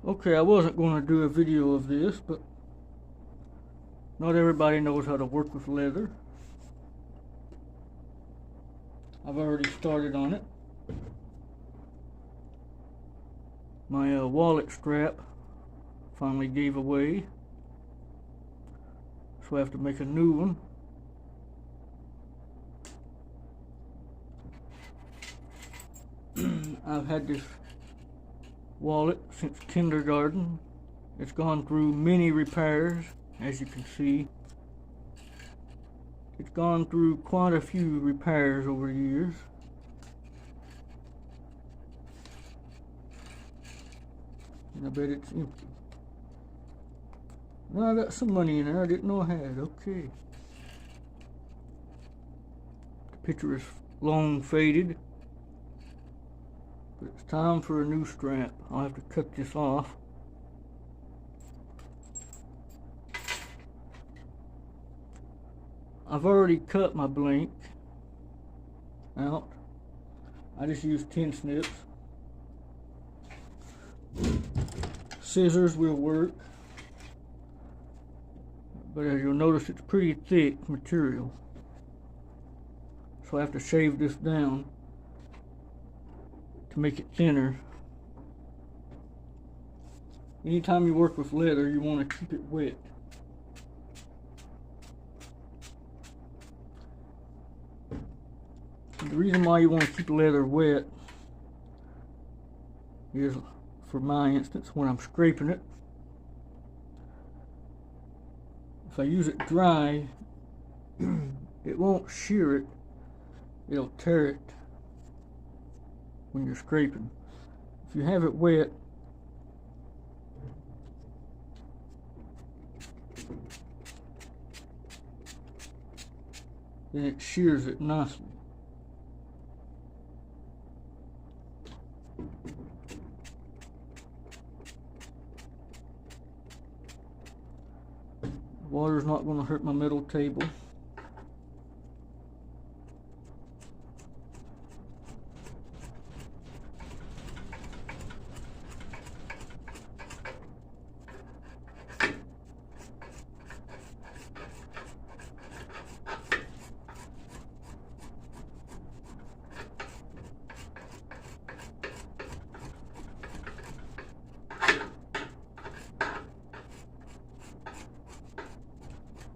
Okay, I wasn't going to do a video of this, but not everybody knows how to work with leather. I've already started on it. My wallet strap finally gave away, so I have to make a new one. I've had this wallet since kindergarten. It's gone through many repairs, as you can see. It's gone through quite a few repairs over the years. And I bet it's empty. No, I got some money in there I didn't know I had. Okay. The picture is long faded. But it's time for a new strap. I'll have to cut this off. I've already cut my blank out. I just used tin snips. Scissors will work. But as you'll notice, it's pretty thick material. So I have to shave this down to make it thinner. Anytime you work with leather, you want to keep it wet. The reason why you want to keep leather wet is, for my instance, when I'm scraping it. If I use it dry, it won't shear it, it'll tear it when you're scraping. If you have it wet, then it shears it nicely. Water's not going to hurt my metal table.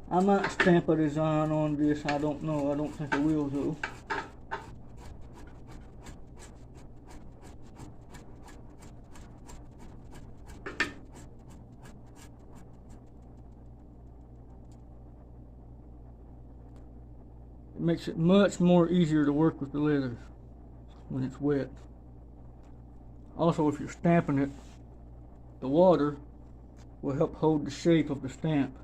I might stamp a design on this, I don't know, I don't think I will though. It makes it much more easier to work with the leather when it's wet. Also, if you're stamping it, the water will help hold the shape of the stamp.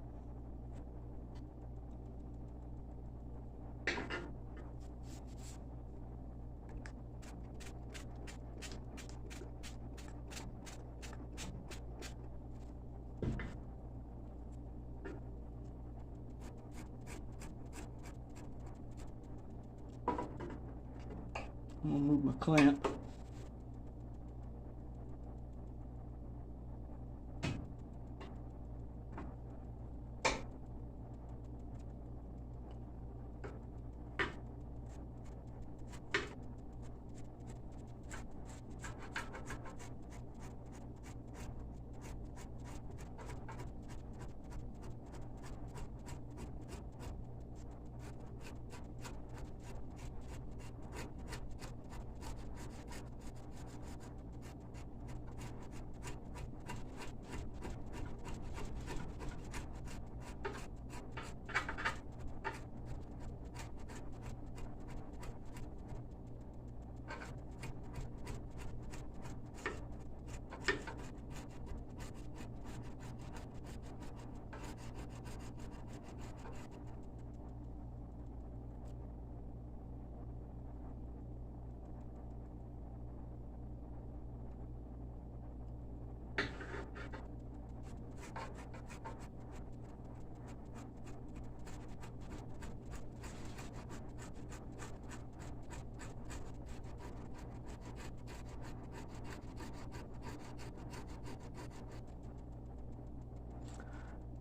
I'm gonna move my clamp.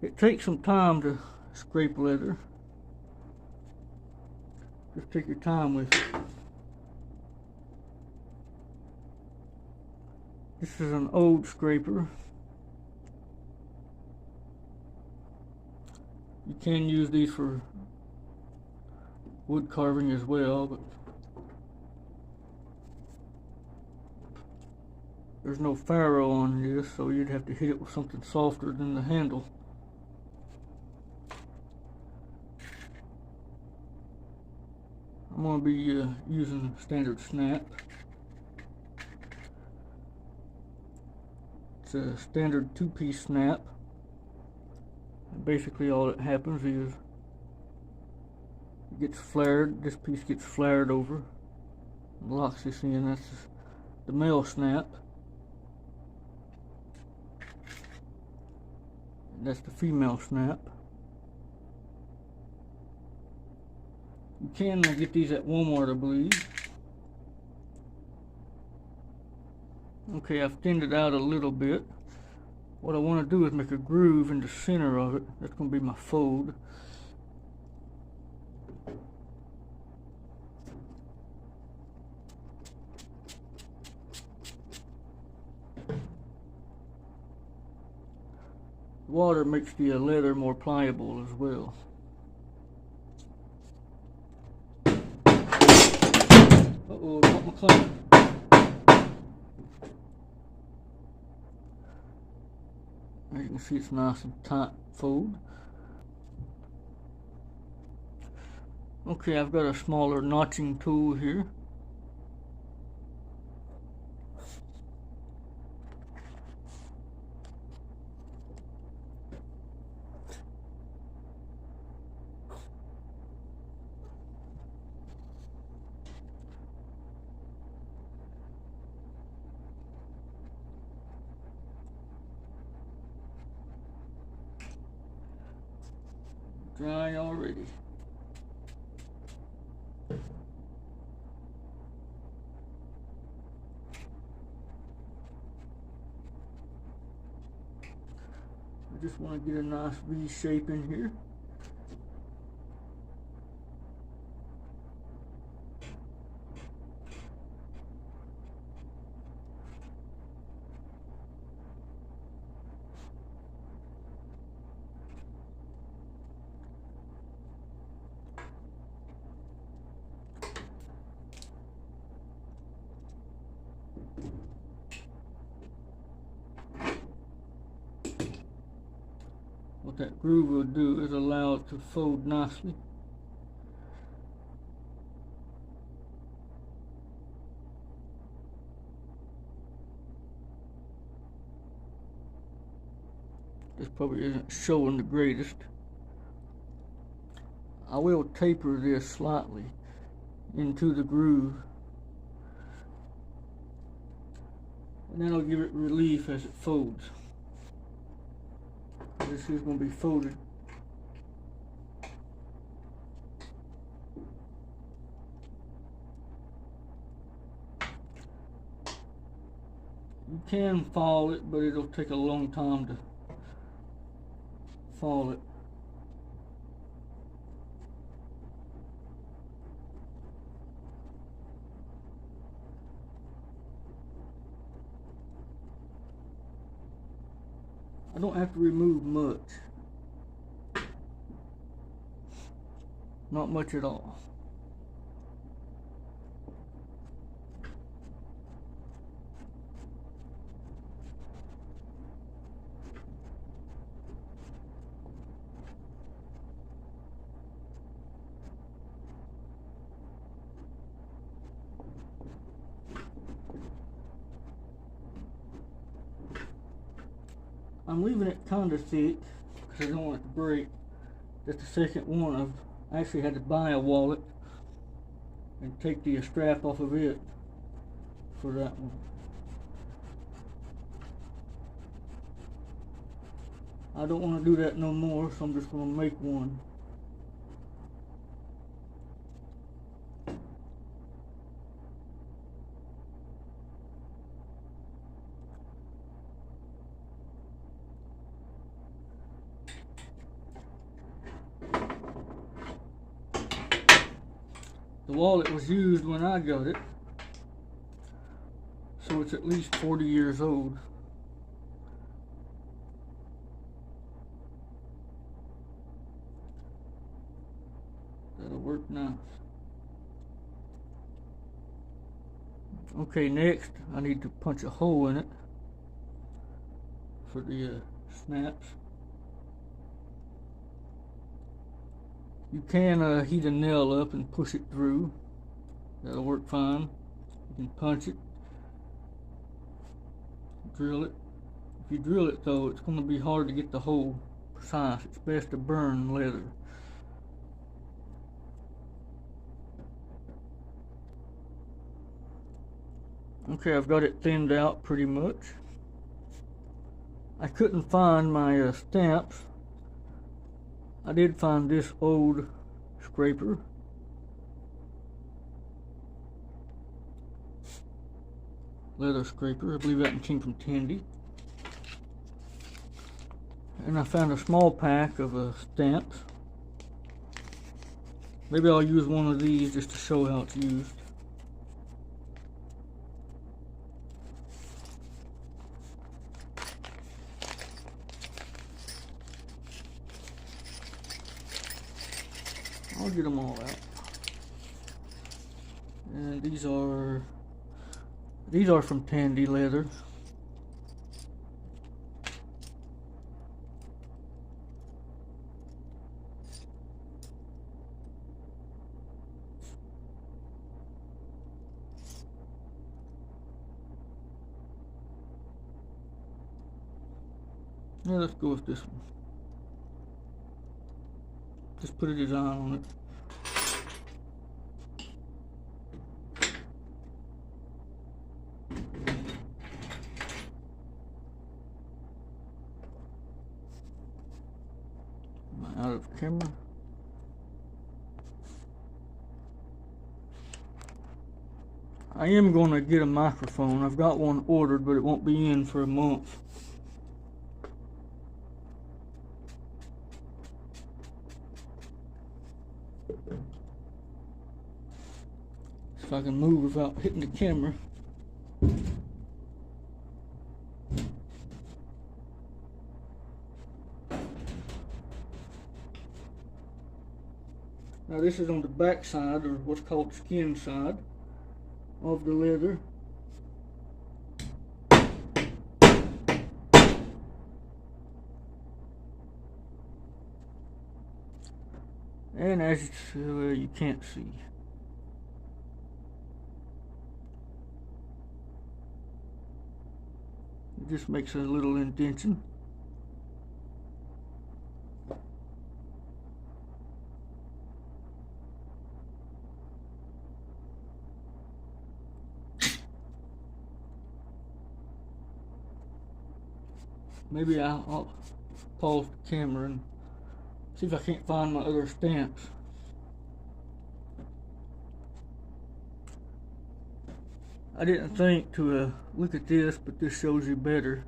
It takes some time to scrape leather. Just take your time with it. This is an old scraper. You can use these for wood carving as well, but there's no ferrule on this, so you'd have to hit it with something softer than the handle. I'm going to be using standard snap. It's a standard two-piece snap. Basically all that happens is it gets flared, this piece gets flared over, locks this in. That's the male snap. And that's the female snap. You can get these at Walmart, I believe. Okay, I've thinned it out a little bit. What I want to do is make a groove in the center of it. That's going to be my fold. Water makes the leather more pliable as well. Uh-oh, got my clamp. As you can see, it's nice and tight fold. Okay, I've got a smaller notching tool here. Dry already. I just want to get a nice V shape in here. What that groove will do is allow it to fold nicely. This probably isn't showing the greatest. I will taper this slightly into the groove, and that'll give it relief as it folds. This is going to be folded. You can fall it, but it'll take a long time to fall it. I don't have to remove much. Not much at all. I'm leaving it kind of thick because I don't want it to break. That's the second one. I actually had to buy a wallet and take the strap off of it for that one. I don't want to do that no more, so I'm just going to make one. The wallet was used when I got it, so it's at least 40 years old. That'll work nice. Okay, next I need to punch a hole in it for the snaps. You can heat a nail up and push it through. That'll work fine. You can punch it, drill it. If you drill it though, it's going to be hard to get the hole precise. It's best to burn leather. Okay, I've got it thinned out pretty much. I couldn't find my stamps. I did find this old scraper. Leather scraper. I believe that one came from Tandy. And I found a small pack of stamps. Maybe I'll use one of these just to show how it's used. I'll get them all out. And these are from Tandy leather. Yeah, let's go with this one. Just put a design on it. Am I out of camera? I am going to get a microphone. I've got one ordered, but it won't be in for a month. If I can move without hitting the camera. Now this is on the back side, or what's called the skin side of the leather. And as you can't see. It just makes a little indentation. Maybe I'll pause the camera and see if I can't find my other stamps. I didn't think to look at this, but this shows you better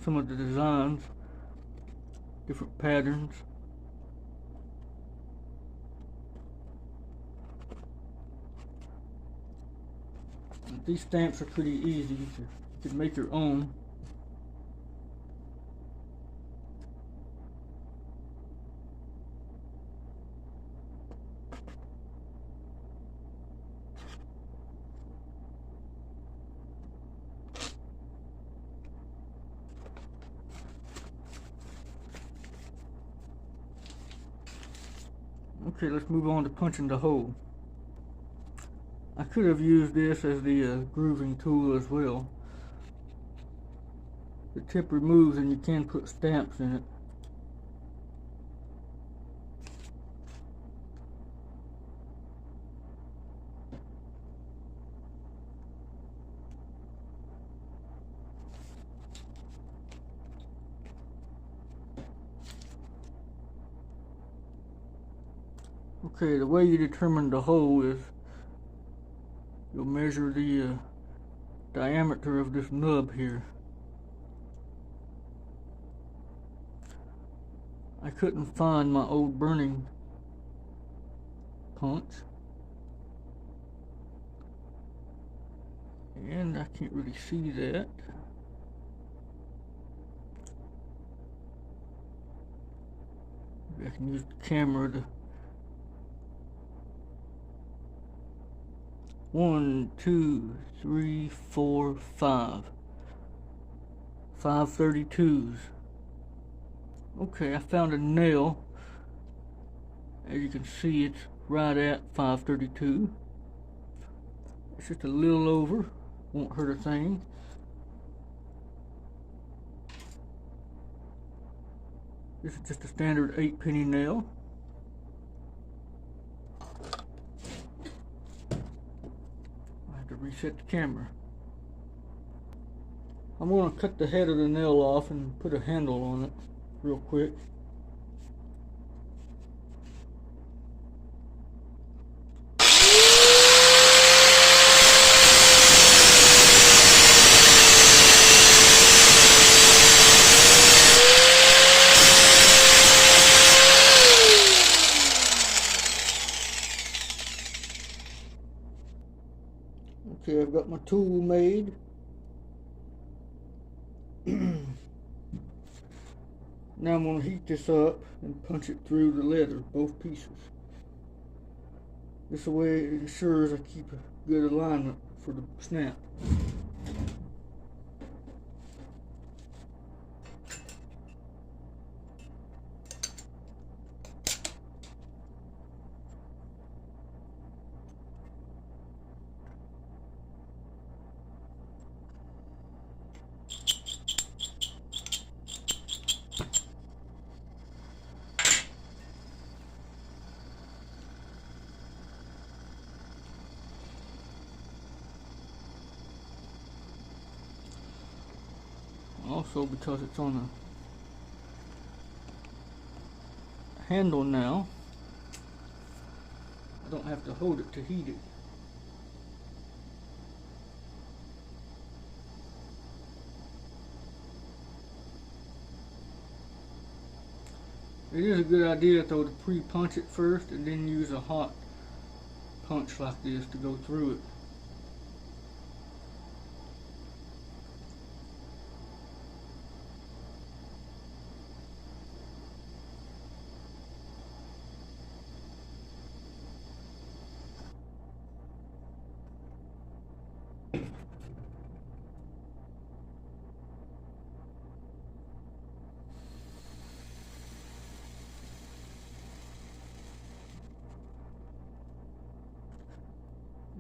some of the designs, different patterns. These stamps are pretty easy. You can make your own. Okay, let's move on to punching the hole. I could have used this as the grooving tool as well. The tip removes and you can put stamps in it. Okay, the way you determine the hole is you'll measure the diameter of this nub here. I couldn't find my old burning punch, and I can't really see that. Maybe I can use the camera to 1, 2, 3, 4, 5. 532s. Okay, I found a nail. As you can see, it's right at 532. It's just a little over. Won't hurt a thing. This is just a standard 8-penny nail. I have to reset the camera. I'm going to cut the head of the nail off and put a handle on it real quick. Okay, I've got my tool made. Now I'm going to heat this up and punch it through the leather, both pieces. This way it ensures I keep a good alignment for the snap. Also, because it's on a handle now, I don't have to hold it to heat it. It is a good idea though to pre-punch it first and then use a hot punch like this to go through it.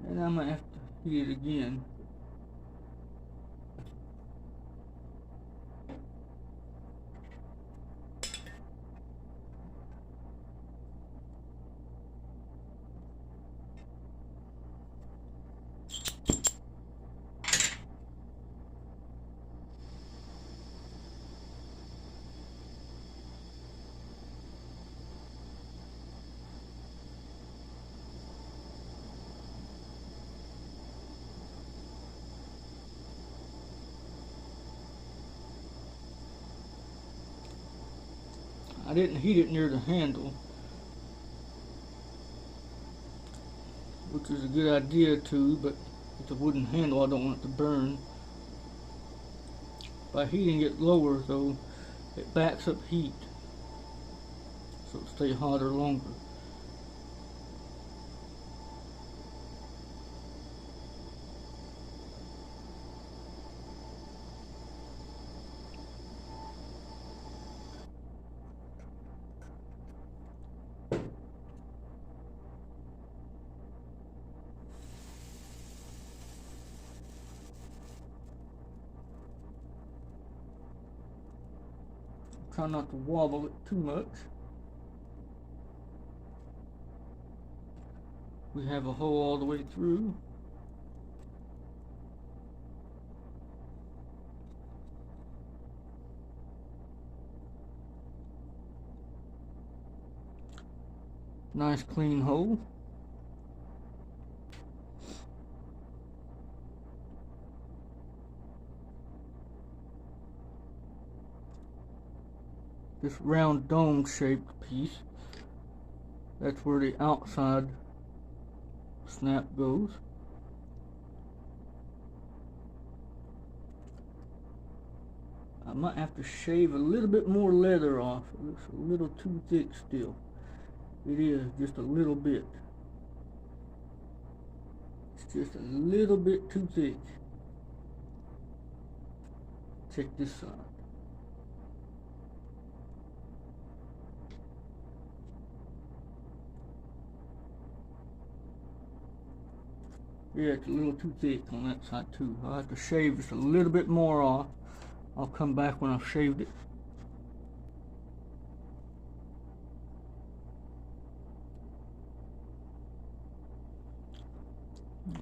And I might have to heat it again. I didn't heat it near the handle, which is a good idea too, but it's a wooden handle, I don't want it to burn. By heating it lower though, it backs up heat, so it'll stay hotter longer. Try not to wobble it too much. We have a hole all the way through. Nice clean hole. this round dome shaped piece. That's where the outside snap goes. I might have to shave a little bit more leather off. It looks a little too thick still. It is, just a little bit. It's just a little bit too thick. Check this side. Yeah, it's a little too thick on that side too. I'll have to shave just a little bit more off. I'll come back when I've shaved it.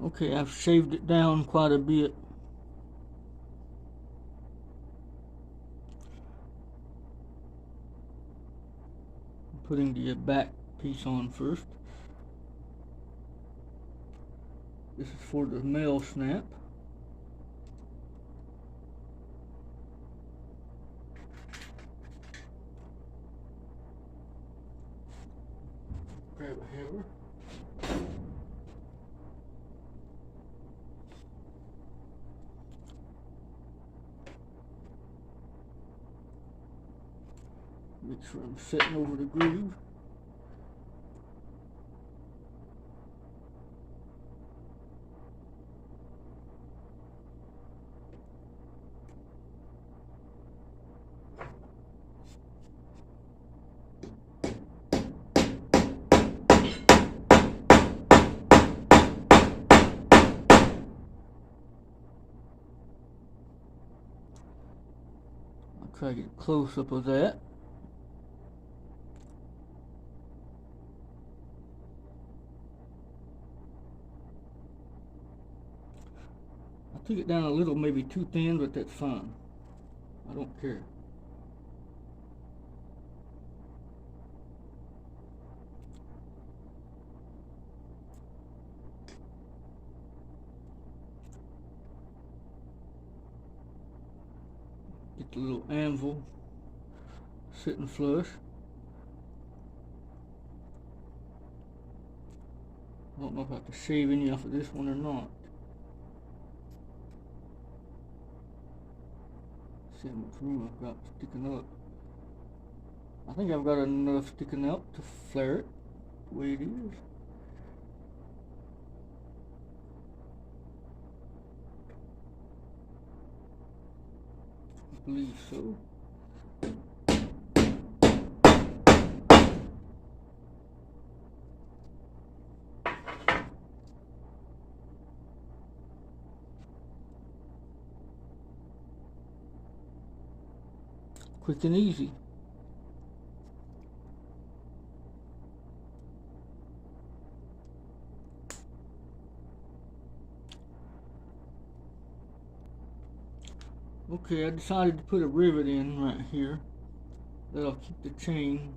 Okay, I've shaved it down quite a bit. I'm putting the back piece on first. This is for the male snap. Grab a hammer. Make sure I'm setting over the groove. I'll try to get a close up of that. I took it down a little, maybe too thin, but that's fine. I don't care. Get the little anvil sitting flush. I don't know if I have to shave any off of this one or not. See how much room I've got sticking up. I think I've got enough sticking up to flare it the way it is. I believe so. Quick and easy. Okay, I decided to put a rivet in right here. That'll keep the chain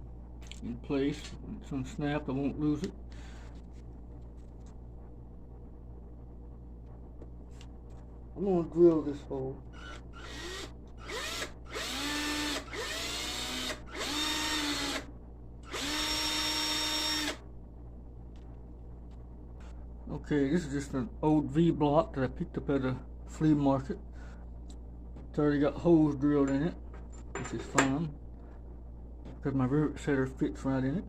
in place. When it's unsnapped, I won't lose it. I'm going to drill this hole. Okay, this is just an old V-block that I picked up at a flea market. It's already got holes drilled in it, which is fine, because my rivet setter fits right in it.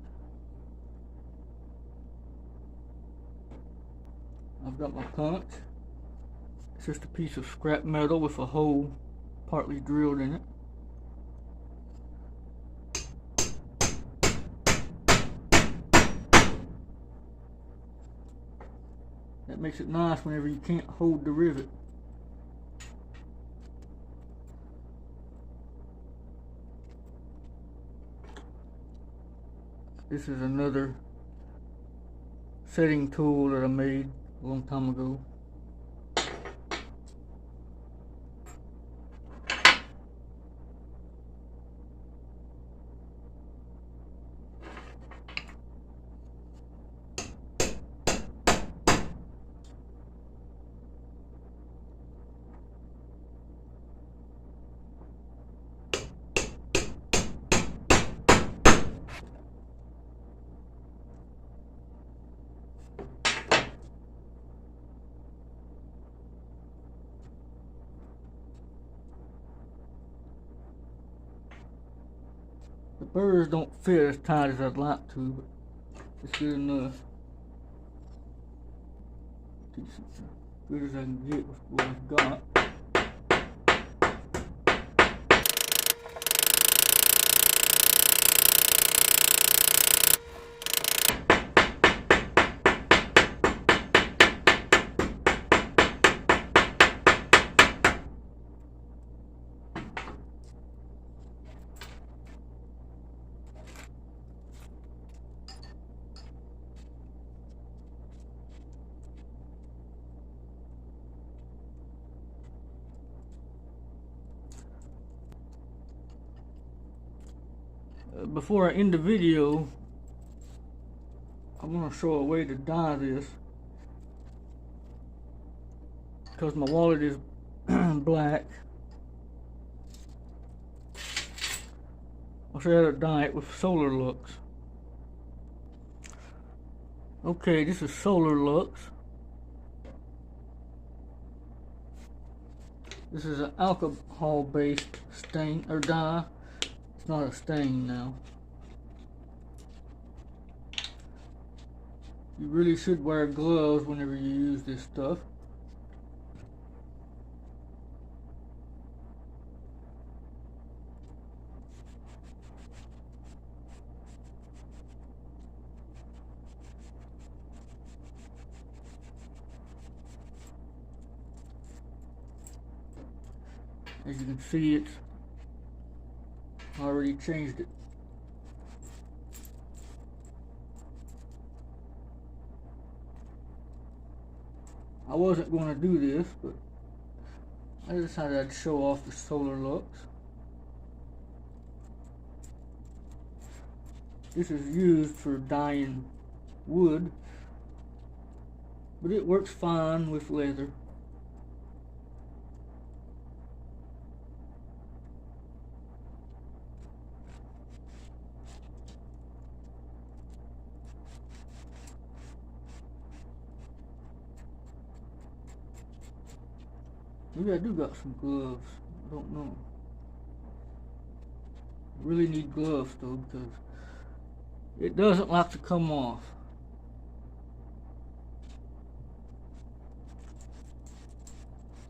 I've got my punch. It's just a piece of scrap metal with a hole partly drilled in it. That makes it nice whenever you can't hold the rivet. This is another setting tool that I made a long time ago. spurs don't fit as tight as I'd like to, but it's good enough. Decent, good as I can get with what I've got. Before I end the video, I'm going to show a way to dye this, because my wallet is black. I'll show you how to dye it with Solar Lux. Okay, this is Solar Lux. This is an alcohol-based stain or dye. It's not a stain now. You really should wear gloves whenever you use this stuff. As you can see, it's already changed it. I wasn't going to do this, but I decided I'd show off the Solar Lux. This is used for dyeing wood, but it works fine with leather. Maybe I do got some gloves. I don't know. I really need gloves though, because it doesn't like to come off.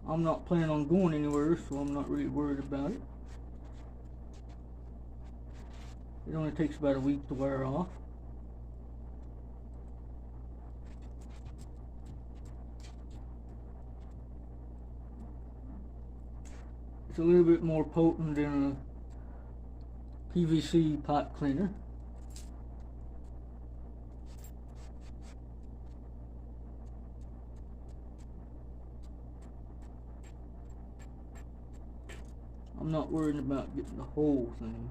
I'm not planning on going anywhere, so I'm not really worried about it. It only takes about a week to wear off. It's a little bit more potent than a PVC pipe cleaner. I'm not worried about getting the whole thing.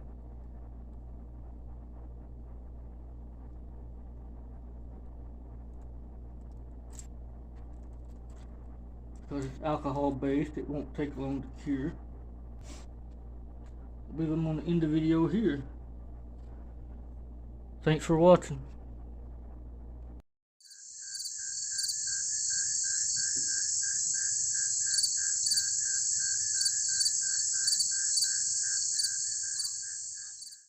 Because it's alcohol based, it won't take long to cure. I believe I'm going to end the video here. Thanks for watching.